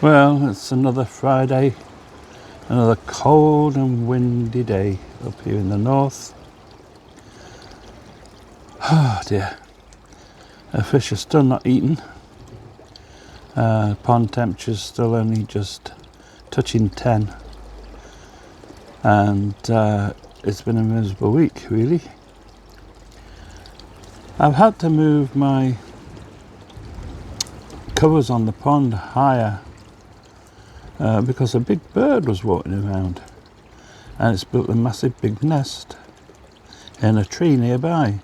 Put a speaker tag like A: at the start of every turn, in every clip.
A: Well, it's another Friday, another cold and windy day up here in the north. Oh dear. The fish are still not eaten. Pond temperature's still only just touching 10. And it's been a miserable week, really. I've had to move my covers on the pond higher because a big bird was walking around, and it's built a massive big nest in a tree nearby.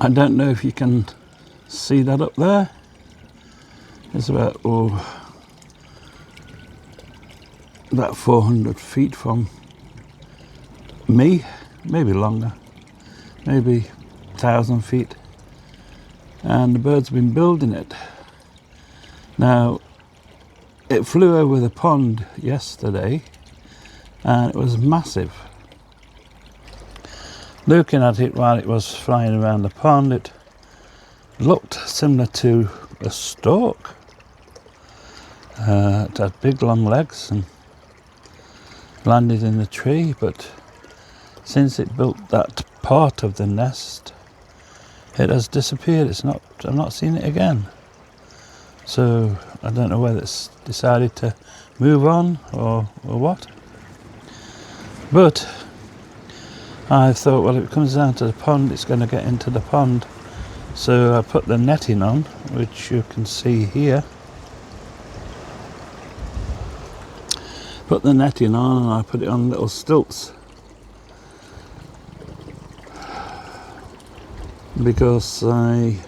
A: I don't know if you can see that up there. It's about 400 feet from me, maybe longer, maybe 1,000 feet, and the bird's been building it. Now, it flew over the pond yesterday and it was massive. Looking at it while it was flying around the pond, it looked similar to a stork. It had big long legs and landed in the tree, but since it built that part of the nest, it has disappeared. I've not seen it again. So I don't know whether it's decided to move on or what. But I thought, well, if it comes down to the pond, it's going to get into the pond. So I put the netting on, which you can see here. Put the netting on and I put it on little stilts. Because I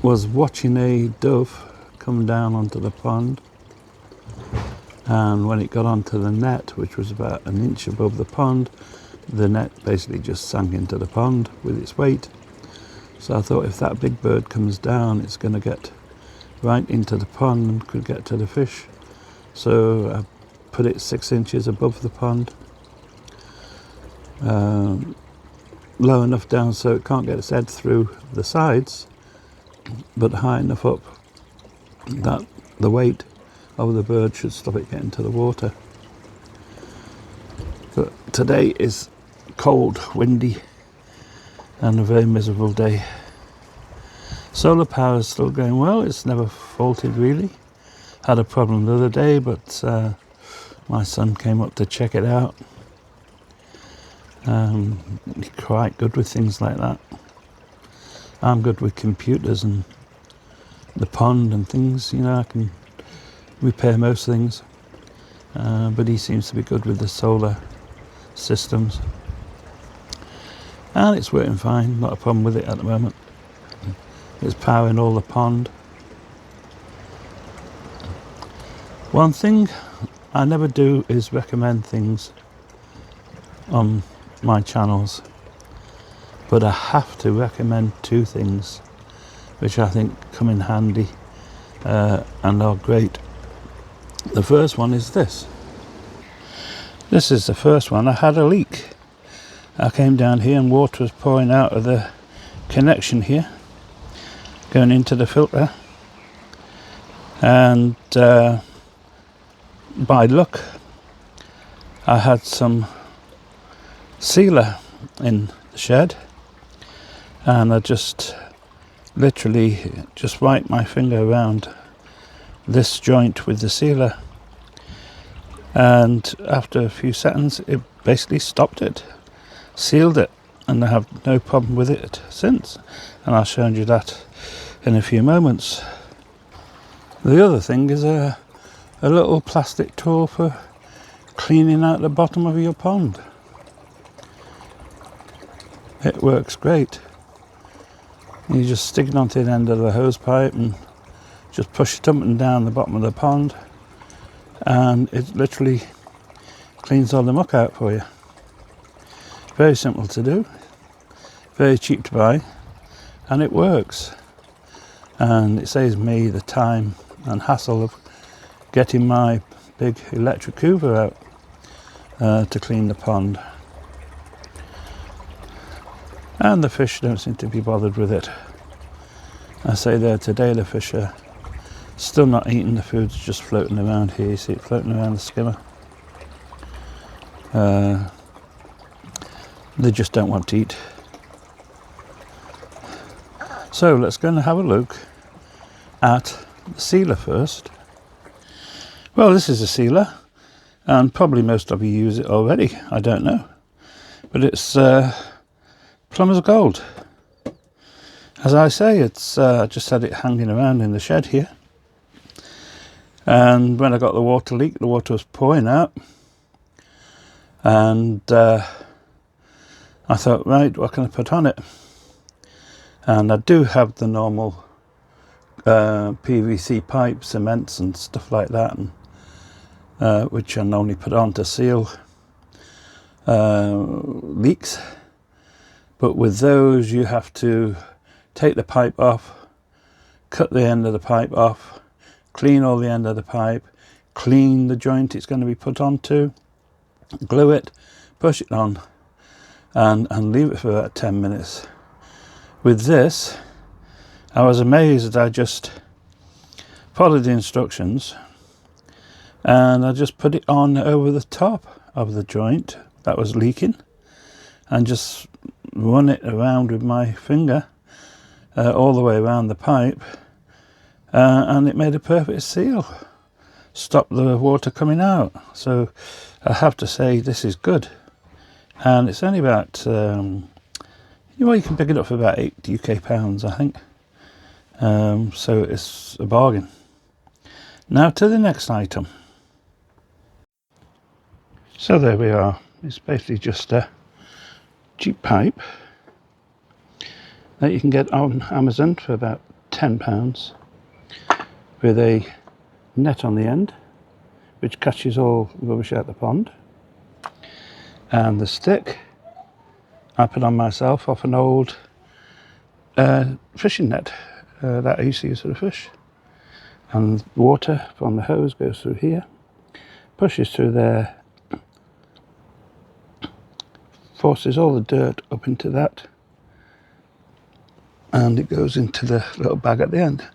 A: was watching a dove come down onto the pond, and when it got onto the net, which was about an inch above the pond, the net basically just sank into the pond with its weight. So I thought, if that big bird comes down, it's going to get right into the pond and could get to the fish. So I put it 6 inches above the pond, low enough down so it can't get its head through the sides, but high enough up that the weight of the bird should stop it getting to the water. But today is cold, windy, and a very miserable day. Solar power is still going well. It's never faulted really. Had a problem the other day, but my son came up to check it out. He's quite good with things like that. I'm good with computers and the pond and things, I can repair most things. But he seems to be good with the solar systems. And it's working fine, not a problem with it at the moment. It's powering all the pond. One thing I never do is recommend things on my channels, but I have to recommend two things which I think come in handy and are great. The first one is this. This is the first one. I had a leak. I came down here and water was pouring out of the connection here, going into the filter, and by luck I had some sealer in the shed, and I just literally just wiped my finger around this joint with the sealer, and after a few seconds it basically stopped it, sealed it, and I have no problem with it since, and I'll show you that in a few moments. The other thing is a little plastic tool for cleaning out the bottom of your pond. It works great. You just stick it onto the end of the hose pipe and just push it up and down the bottom of the pond, and it literally cleans all the muck out for you. Very simple to do, very cheap to buy, and it works. And it saves me the time and hassle of getting my big electric hoover out to clean the pond. And the fish don't seem to be bothered with it. I say there today the fish are still not eating, the food's just floating around here. You see it floating around the skimmer. They just don't want to eat. So let's go and have a look at the sealer first. Well, this is a sealer, and probably most of you use it already, I don't know. But it's plumber's gold. As I say, it's just had it hanging around in the shed here. And when I got the water leak, the water was pouring out. And I thought, right, what can I put on it? And I do have the normal PVC pipe, cements and stuff like that, and, which I normally put on to seal leaks. But with those you have to take the pipe off, cut the end of the pipe off, clean all the end of the pipe, clean the joint it's going to be put onto, glue it, push it on, and leave it for about 10 minutes. With this, I was amazed. I just followed the instructions and I just put it on over the top of the joint that was leaking and just run it around with my finger all the way around the pipe, and it made a perfect seal, stopped the water coming out. So I have to say this is good, and it's only about you can pick it up for about £8 UK, I think. So it's a bargain. Now to the next item. So there we are. It's basically just a cheap pipe that you can get on Amazon for about £10 with a net on the end which catches all rubbish out the pond, and the stick I put on myself off an old fishing net that I used to use for the fish, and water from the hose goes through here, pushes through there, forces all the dirt up into that, and it goes into the little bag at the end.